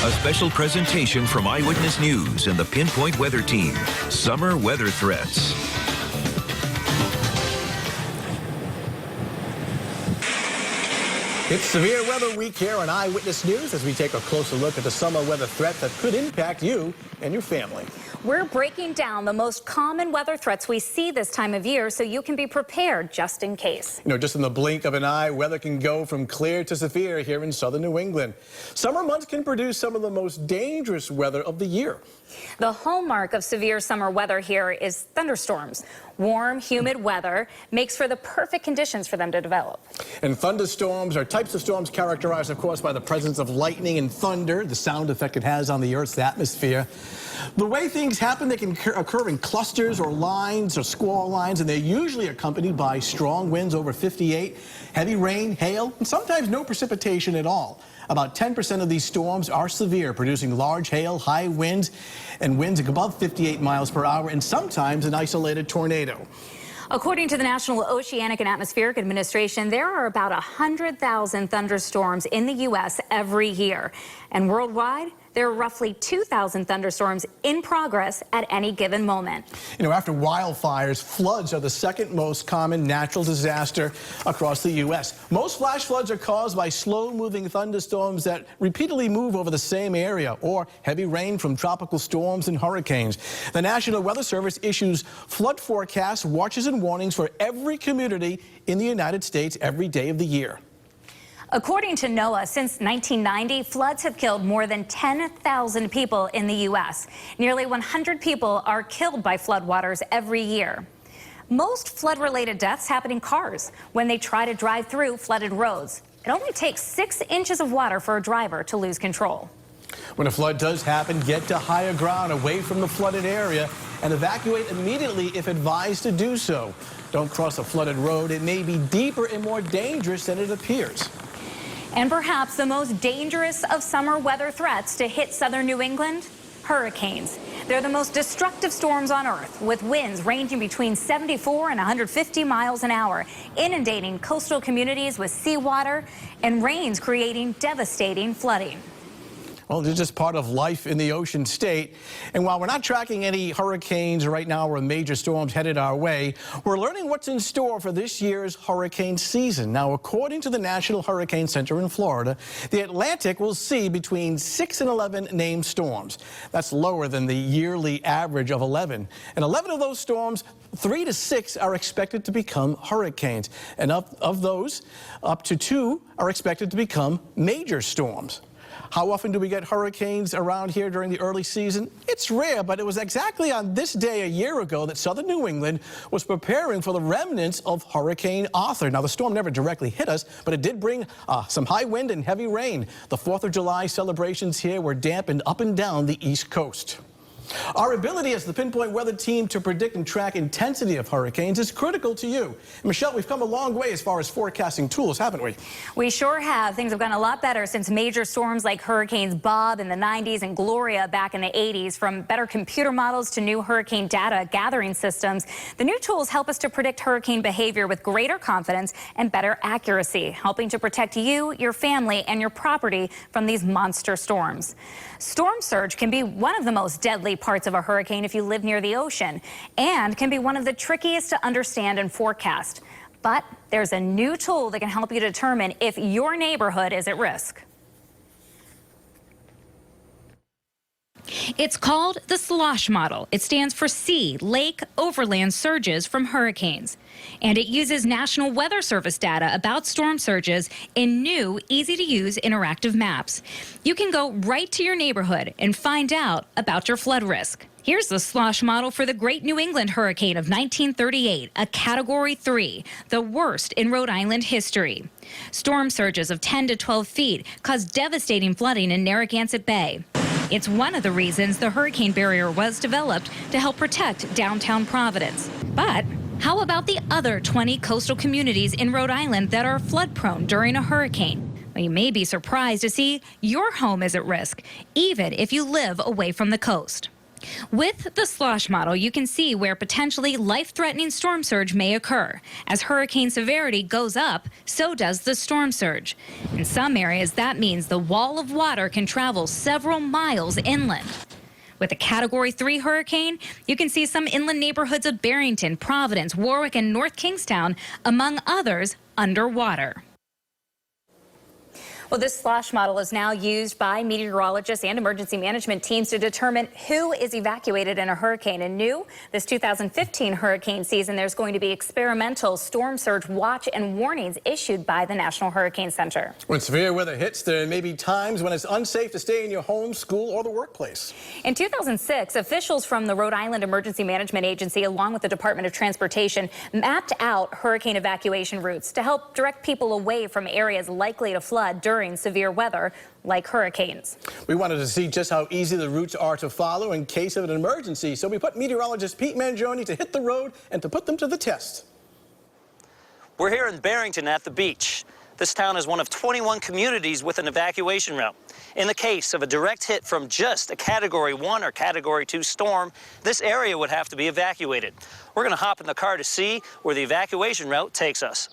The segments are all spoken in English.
A special presentation from Eyewitness News and the Pinpoint Weather Team. Summer weather threats. It's Severe Weather Week here on Eyewitness News as we take a closer look at the summer weather threat that could impact you and your family. We're breaking down the most common weather threats we see this time of year so you can be prepared just in case. You know, just in the blink of an eye, weather can go from clear to severe here in southern New England. Summer months can produce some of the most dangerous weather of the year. The hallmark of severe summer weather here is thunderstorms. Warm, humid weather makes for the perfect conditions for them to develop. And thunderstorms are types of storms characterized, of course, by the presence of lightning and thunder, the sound effect it has on the Earth's atmosphere. The way things happen, they can occur in clusters or lines or squall lines, and they're usually accompanied by strong winds over 58, heavy rain, hail, and sometimes no precipitation at all. About 10% of these storms are severe, producing large hail, high winds, and winds above 58 miles per hour, and sometimes an isolated tornado. According to the National Oceanic and Atmospheric Administration, there are about 100,000 thunderstorms in the U.S. every year. And worldwide, there are roughly 2,000 thunderstorms in progress at any given moment. You know, after wildfires, floods are the second most common natural disaster across the U.S. Most flash floods are caused by slow-moving thunderstorms that repeatedly move over the same area, or heavy rain from tropical storms and hurricanes. The National Weather Service issues flood forecasts, watches, and warnings for every community in the United States every day of the year. According to NOAA, since 1990, floods have killed more than 10,000 people in the U.S. Nearly 100 people are killed by floodwaters every year. Most flood-related deaths happen in cars when they try to drive through flooded roads. It only takes 6 inches of water for a driver to lose control. When a flood does happen, get to higher ground away from the flooded area and evacuate immediately if advised to do so. Don't cross a flooded road. It may be deeper and more dangerous than it appears. And perhaps the most dangerous of summer weather threats to hit southern New England, hurricanes. They're the most destructive storms on Earth, with winds ranging between 74 and 150 miles an hour, inundating coastal communities with seawater and rains creating devastating flooding. Well, it's just part of life in the ocean state. And while we're not tracking any hurricanes right now or major storms headed our way, we're learning what's in store for this year's hurricane season. Now, according to the National Hurricane Center in Florida, the Atlantic will see between 6 and 11 named storms. That's lower than the yearly average of 11. And 11 of those storms, 3 to 6 are expected to become hurricanes. And of those, up to 2 are expected to become major storms. How often do we get hurricanes around here during the early season? It's rare, but it was exactly on this day a year ago that southern New England was preparing for the remnants of Hurricane Arthur. Now, the storm never directly hit us, but it did bring some high wind and heavy rain. The 4th of July celebrations here were dampened up and down the East Coast. Our ability as the Pinpoint Weather Team to predict and track intensity of hurricanes is critical to you. Michelle, we've come a long way as far as forecasting tools, haven't we? We sure have. Things have gotten a lot better since major storms like Hurricanes Bob in the 90s and Gloria back in the 80s. From better computer models to new hurricane data gathering systems, the new tools help us to predict hurricane behavior with greater confidence and better accuracy, helping to protect you, your family, and your property from these monster storms. Storm surge can be one of the most deadly parts of a hurricane if you live near the ocean, and can be one of the trickiest to understand and forecast. But there's a new tool that can help you determine if your neighborhood is at risk. It's called the SLOSH model. It stands for Sea, Lake, Overland Surges from Hurricanes. And it uses National Weather Service data about storm surges in new, easy-to-use interactive maps. You can go right to your neighborhood and find out about your flood risk. Here's the SLOSH model for the Great New England Hurricane of 1938, a Category 3, the worst in Rhode Island history. Storm surges of 10 to 12 feet caused devastating flooding in Narragansett Bay. It's one of the reasons the hurricane barrier was developed to help protect downtown Providence. But how about the other 20 coastal communities in Rhode Island that are flood-prone during a hurricane? Well, you may be surprised to see your home is at risk, even if you live away from the coast. With the slosh model, you can see where potentially life-threatening storm surge may occur. As hurricane severity goes up, so does the storm surge. In some areas, that means the wall of water can travel several miles inland. With a Category 3 hurricane, you can see some inland neighborhoods of Barrington, Providence, Warwick, and North Kingstown, among others, underwater. Well, this slosh model is now used by meteorologists and emergency management teams to determine who is evacuated in a hurricane. And new this 2015 hurricane season, there's going to be experimental storm surge watch and warnings issued by the National Hurricane Center. When severe weather hits, there may be times when it's unsafe to stay in your home, school, or the workplace. In 2006, officials from the Rhode Island Emergency Management Agency, along with the Department of Transportation, mapped out hurricane evacuation routes to help direct people away from areas likely to flood during severe weather like hurricanes. We wanted to see just how easy the routes are to follow in case of an emergency, so we put meteorologist Pete Mangione to hit the road and to put them to the test. We're here in Barrington at the beach. This town is one of 21 communities with an evacuation route. In the case of a direct hit from just a Category 1 or Category 2 storm, this area would have to be evacuated. We're going to hop in the car to see where the evacuation route takes us.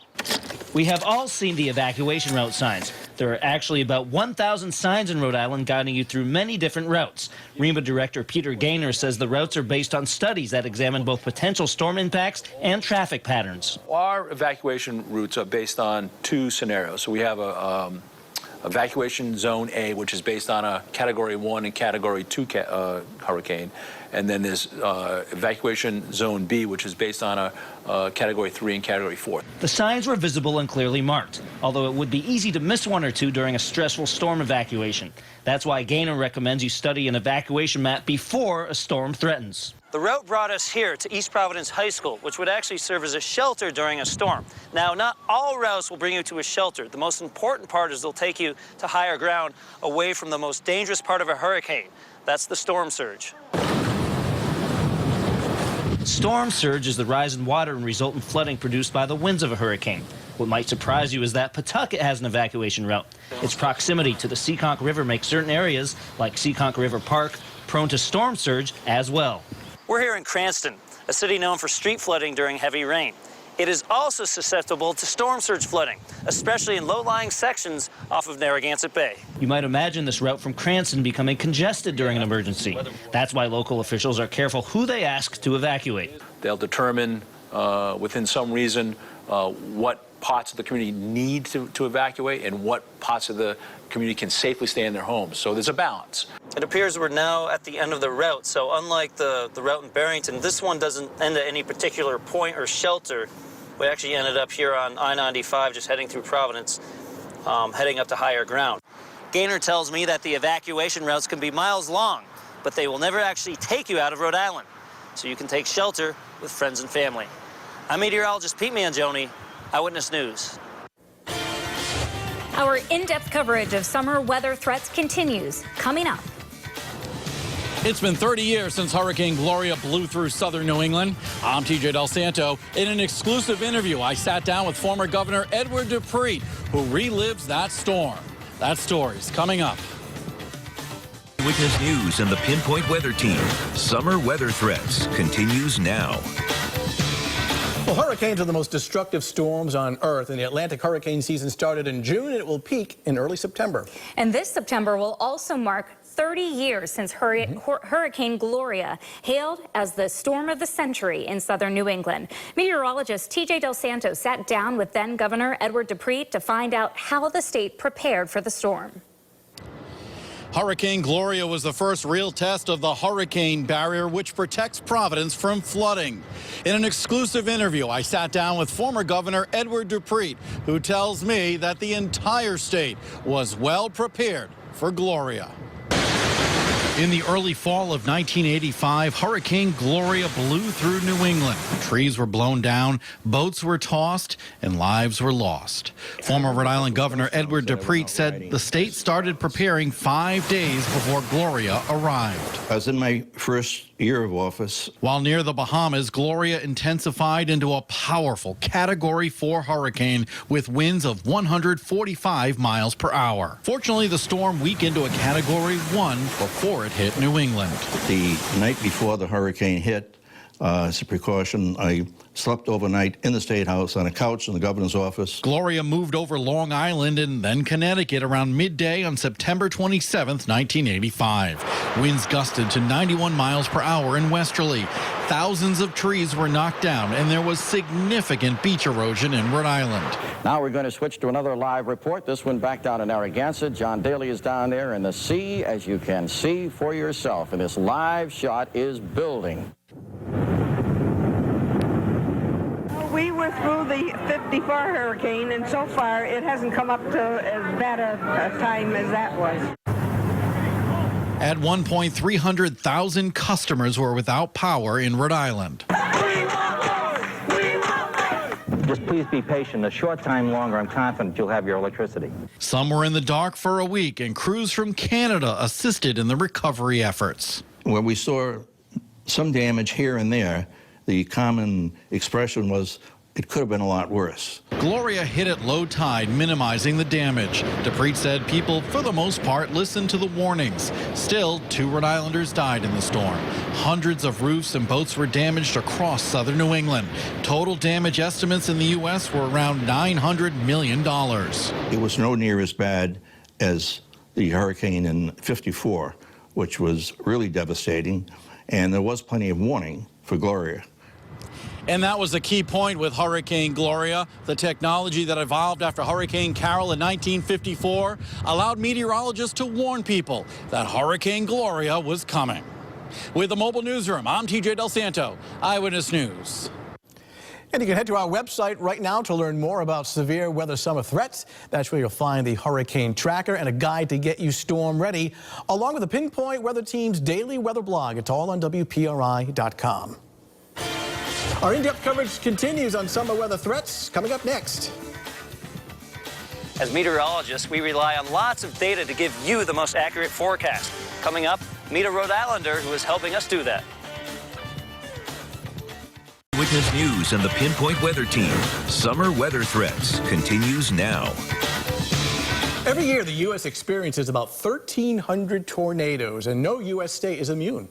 We have all seen the evacuation route signs. There are actually about 1,000 signs in Rhode Island guiding you through many different routes. REMA Director Peter Gaynor says the routes are based on studies that examine both potential storm impacts and traffic patterns. Our evacuation routes are based on two scenarios. So we have a evacuation zone A, which is based on a Category 1 and Category 2 hurricane. And then there's evacuation zone B, which is based on a Category 3 and Category 4. The signs were visible and clearly marked, although it would be easy to miss one or two during a stressful storm evacuation. That's why Gaynor recommends you study an evacuation map before a storm threatens. The route brought us here to East Providence High School, which would actually serve as a shelter during a storm. Now, not all routes will bring you to a shelter. The most important part is they'll take you to higher ground, away from the most dangerous part of a hurricane. That's the storm surge. Storm surge is the rise in water and resultant flooding produced by the winds of a hurricane. What might surprise you is that Pawtucket has an evacuation route. Its proximity to the Seekonk River makes certain areas, like Seekonk River Park, prone to storm surge as well. We're here in Cranston, a city known for street flooding during heavy rain. It is also susceptible to storm surge flooding, especially in low-lying sections off of Narragansett Bay. You might imagine this route from Cranston becoming congested during an emergency. That's why local officials are careful who they ask to evacuate. They'll determine within some reason what parts of the community need to evacuate and what parts of the community can safely stay in their homes. So there's a balance. It appears we're now at the end of the route, so unlike the route in Barrington, this one doesn't end at any particular point or shelter. We actually ended up here on I-95, just heading through Providence, heading up to higher ground. Gaynor tells me that the evacuation routes can be miles long, but they will never actually take you out of Rhode Island, so you can take shelter with friends and family. I'm meteorologist Pete Mangione, Eyewitness News. Our in-depth coverage of summer weather threats continues. Coming up. It's been 30 years since Hurricane Gloria blew through southern New England. I'm TJ Del Santo. In an exclusive interview, I sat down with former Governor Edward Dupree, who relives that storm. That story's coming up. Witness News and the Pinpoint Weather Team. Summer weather threats continues now. Well, hurricanes are the most destructive storms on Earth, and the Atlantic hurricane season started in June, and it will peak in early September. And this September will also mark 30 years since Hurricane Gloria hailed as the storm of the century in southern New England. Meteorologist TJ Del Santo sat down with then Governor Edward Dupree to find out how the state prepared for the storm. Hurricane Gloria was the first real test of the hurricane barrier, which protects Providence from flooding. In an exclusive interview, I sat down with former Governor Edward Dupree, who tells me that the entire state was well prepared for Gloria. In the early fall of 1985, Hurricane Gloria blew through New England. Trees were blown down, boats were tossed, and lives were lost. Former Rhode Island Governor Edward Dupree said the state started preparing 5 days before Gloria arrived. I was in my first year of office. While near the Bahamas, Gloria intensified into a powerful Category 4 hurricane with winds of 145 miles per hour. Fortunately, the storm weakened to a Category 1 before it hit New England. The night before the hurricane hit, as a precaution, I slept overnight in the State House on a couch in the governor's office. Gloria moved over Long Island and then Connecticut around midday on September 27th, 1985. Winds gusted to 91 miles per hour in westerly. Thousands of trees were knocked down, and there was significant beach erosion in Rhode Island. Now we're going to switch to another live report. This one back down in Narragansett. John Daly is down there in the sea, as you can see for yourself. And this live shot is building. We were through the 54 hurricane, and so far it hasn't come up to as bad a time as that was. At one point, 300,000 customers were without power in Rhode Island. Just please be patient. A short time longer, I'm confident you'll have your electricity. Some were in the dark for a week, and crews from Canada assisted in the recovery efforts. When we saw some damage here and there, the common expression was, it could have been a lot worse. Gloria hit at low tide, minimizing the damage. DePreet said people, for the most part, listened to the warnings. Still, 2 Rhode Islanders died in the storm. Hundreds of roofs and boats were damaged across southern New England. Total damage estimates in the U.S. were around $900 million. It was no near as bad as the hurricane in '54, which was really devastating, and there was plenty of warning for Gloria. And that was the key point with Hurricane Gloria. The technology that evolved after Hurricane Carol in 1954 allowed meteorologists to warn people that Hurricane Gloria was coming. With the mobile newsroom, I'm TJ Del Santo, Eyewitness News. And you can head to our website right now to learn more about severe weather summer threats. That's where you'll find the Hurricane Tracker and a guide to get you storm ready, along with the Pinpoint Weather Team's daily weather blog. It's all on WPRI.com. Our in-depth coverage continues on summer weather threats, coming up next. As meteorologists, we rely on lots of data to give you the most accurate forecast. Coming up, meet a Rhode Islander who is helping us do that. Witness News and the Pinpoint Weather Team. Summer weather threats continues now. Every year, the U.S. experiences about 1,300 tornadoes, and no U.S. state is immune.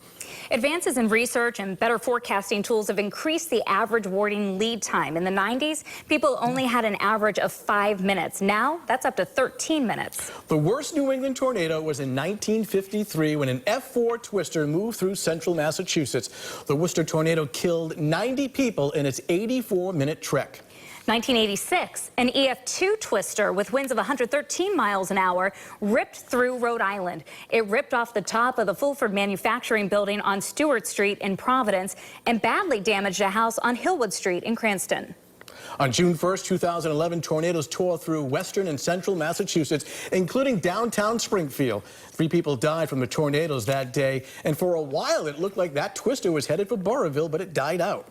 Advances in research and better forecasting tools have increased the average warning lead time. In the 90s, people only had an average of 5 minutes. Now, that's up to 13 minutes. The worst New England tornado was in 1953 when an F4 twister moved through central Massachusetts. The Worcester tornado killed 90 people in its 84-minute trek. 1986, an EF2 twister with winds of 113 miles an hour ripped through Rhode Island. It ripped off the top of the Fulford Manufacturing Building on Stewart Street in Providence and badly damaged a house on Hillwood Street in Cranston. On June 1st, 2011, tornadoes tore through western and central Massachusetts, including downtown Springfield. 3 people died from the tornadoes that day, and for a while it looked like that twister was headed for Burrillville, but it died out.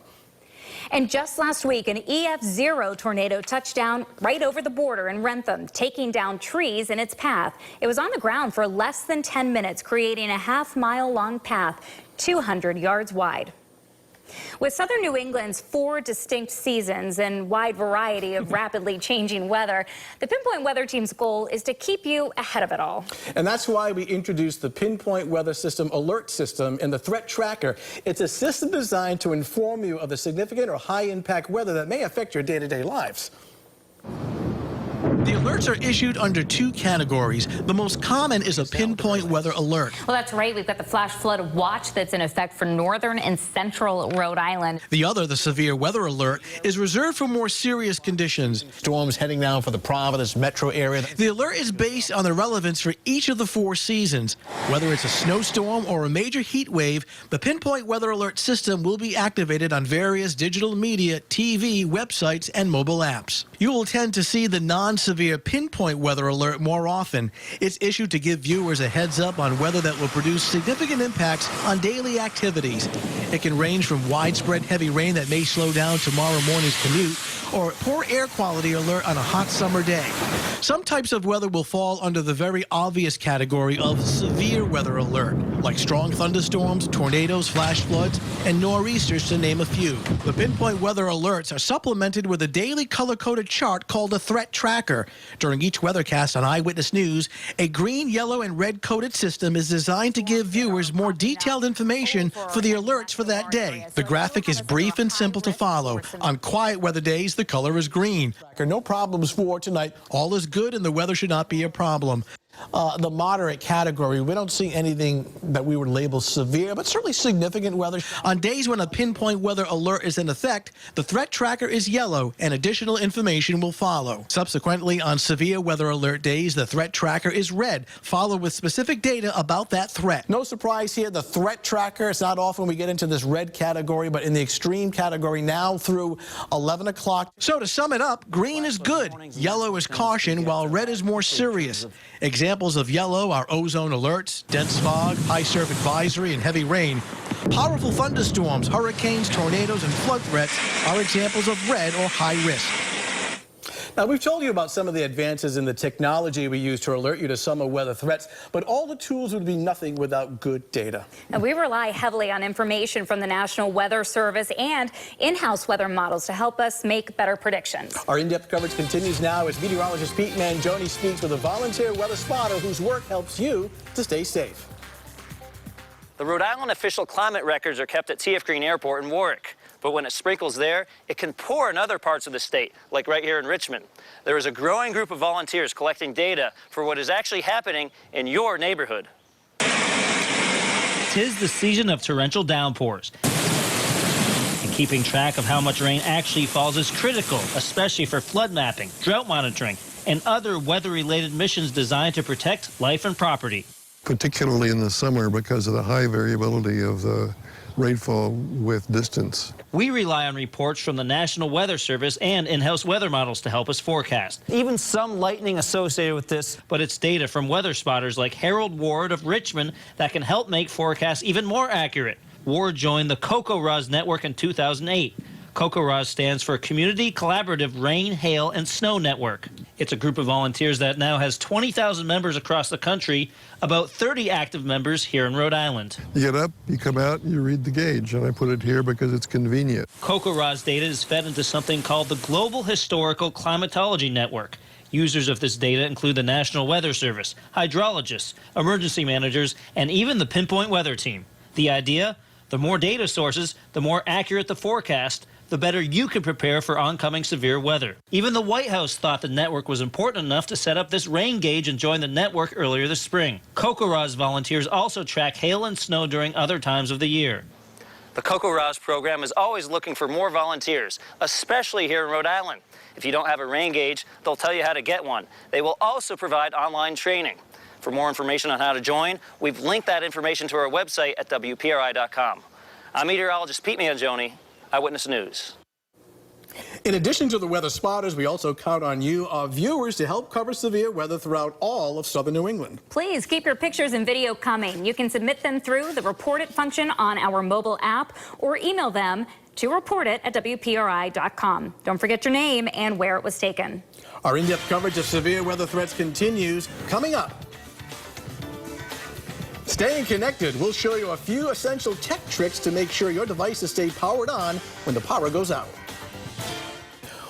And just last week, an EF0 tornado touched down right over the border in Rentham, taking down trees in its path. It was on the ground for less than 10 minutes, creating a half-mile-long path, 200 yards wide. With southern New England's 4 distinct seasons and wide variety of rapidly changing weather, the Pinpoint Weather Team's goal is to keep you ahead of it all. And that's why we introduced the Pinpoint Weather System Alert System and the Threat Tracker. It's a system designed to inform you of the significant or high-impact weather that may affect your day-to-day lives. The alerts are issued under 2 categories. The most common is a pinpoint weather alert. Well, that's right. We've got the flash flood watch that's in effect for northern and central Rhode Island. The other, the severe weather alert, is reserved for more serious conditions. Storms heading down for the Providence metro area. The alert is based on the relevance for each of the 4 seasons. Whether it's a snowstorm or a major heat wave, the Pinpoint Weather Alert system will be activated on various digital media, TV, websites, and mobile apps. You will tend to see the non-severe pinpoint weather alert more often. It's issued to give viewers a heads up on weather that will produce significant impacts on daily activities. It can range from widespread heavy rain that may slow down tomorrow morning's commute or poor air quality alert on a hot summer day. Some types of weather will fall under the very obvious category of severe weather alert, like strong thunderstorms, tornadoes, flash floods, and nor'easters, to name a few. The Pinpoint Weather alerts are supplemented with a daily color-coded chart called a threat tracker. During each weathercast on Eyewitness News, a green, yellow, and red-coded system is designed to give viewers more detailed information for the alerts for that day. The graphic is brief and simple to follow. On quiet weather days, the color is green. No problems for tonight. All is good and the weather should not be a problem. The moderate category, we don't see anything that we would label severe, but certainly significant weather. On days when a Pinpoint Weather alert is in effect, the threat tracker is yellow and additional information will follow. Subsequently, on severe weather alert days, the threat tracker is red, followed with specific data about that threat. No surprise here, the threat tracker, it's not often we get into this red category, but in the extreme category now through 11 o'clock. So to sum it up, green is good, yellow is caution, while red is more serious. Examples of yellow are ozone alerts, dense fog, high surf advisory, and heavy rain. Powerful thunderstorms, hurricanes, tornadoes, and flood threats are examples of red or high risk. Now, we've told you about some of the advances in the technology we use to alert you to summer weather threats, but all the tools would be nothing without good data. And we rely heavily on information from the National Weather Service and in-house weather models to help us make better predictions. Our in-depth coverage continues now as meteorologist Pete Mangione speaks with a volunteer weather spotter whose work helps you to stay safe. The Rhode Island official climate records are kept at T.F. Green Airport in Warwick. But when it sprinkles there, it can pour in other parts of the state, like right here in Richmond. There is a growing group of volunteers collecting data for what is actually happening in your neighborhood. 'Tis the season of torrential downpours. And keeping track of how much rain actually falls is critical, especially for flood mapping, drought monitoring, and other weather-related missions designed to protect life and property. Particularly in the summer because of the high variability of the rainfall with distance. We rely on reports from the National Weather Service and in-house weather models to help us forecast. Even some lightning associated with this. But it's data from weather spotters like Harold Ward of Richmond that can help make forecasts even more accurate. Ward joined the CocoRoz network in 2008. CocoRoz stands for Community Collaborative Rain, Hail, and Snow Network. It's a group of volunteers that now has 20,000 members across the country, about 30 active members here in Rhode Island. You get up, you come out, you read the gauge, and I put it here because it's convenient. CocoRoz data is fed into something called the Global Historical Climatology Network. Users of this data include the National Weather Service, hydrologists, emergency managers, and even the Pinpoint Weather team. The idea? The more data sources, the more accurate the forecast, the better you can prepare for oncoming severe weather. Even the White House thought the network was important enough to set up this rain gauge and join the network earlier this spring. CocoRoz volunteers also track hail and snow during other times of the year. The CocoRoz program is always looking for more volunteers, especially here in Rhode Island. If you don't have a rain gauge, they'll tell you how to get one. They will also provide online training. For more information on how to join, we've linked that information to our website at WPRI.com. I'm meteorologist Pete Mangione, Eyewitness News. In addition to the weather spotters, we also count on you, our viewers, to help cover severe weather throughout all of southern New England. Please keep your pictures and video coming. You can submit them through the Report It function on our mobile app or email them to reportit@WPRI.com. Don't forget your name and where it was taken. Our in-depth coverage of severe weather threats continues. Coming up, staying connected, we'll show you a few essential tech tricks to make sure your devices stay powered on when the power goes out.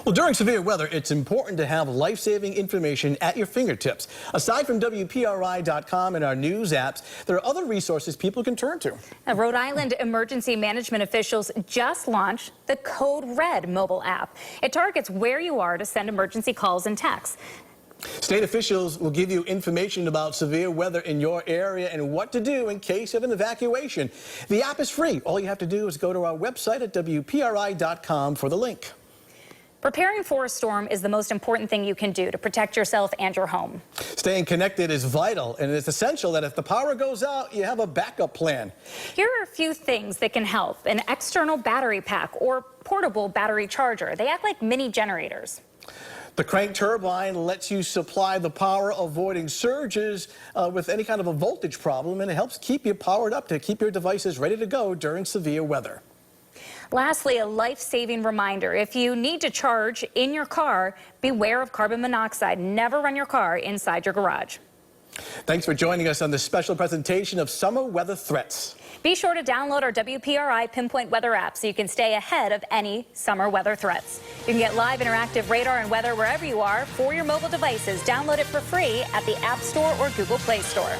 Well, during severe weather, it's important to have life-saving information at your fingertips. Aside from WPRI.com and our news apps, there are other resources people can turn to. Rhode Island emergency management officials just launched the Code Red mobile app. It targets where you are to send emergency calls and texts. State officials will give you information about severe weather in your area and what to do in case of an evacuation. The app is free. All you have to do is go to our website at WPRI.com for the link. Preparing for a storm is the most important thing you can do to protect yourself and your home. Staying connected is vital, and it's essential that if the power goes out, you have a backup plan. Here are a few things that can help. An external battery pack or portable battery charger. They act like mini generators. The crank turbine lets you supply the power, avoiding surges with any kind of a voltage problem, and it helps keep you powered up to keep your devices ready to go during severe weather. Lastly, a life-saving reminder. If you need to charge in your car, beware of carbon monoxide. Never run your car inside your garage. Thanks for joining us on this special presentation of summer weather threats. Be sure to download our WPRI Pinpoint Weather app so you can stay ahead of any summer weather threats. You can get live interactive radar and weather wherever you are for your mobile devices. Download it for free at the App Store or Google Play Store.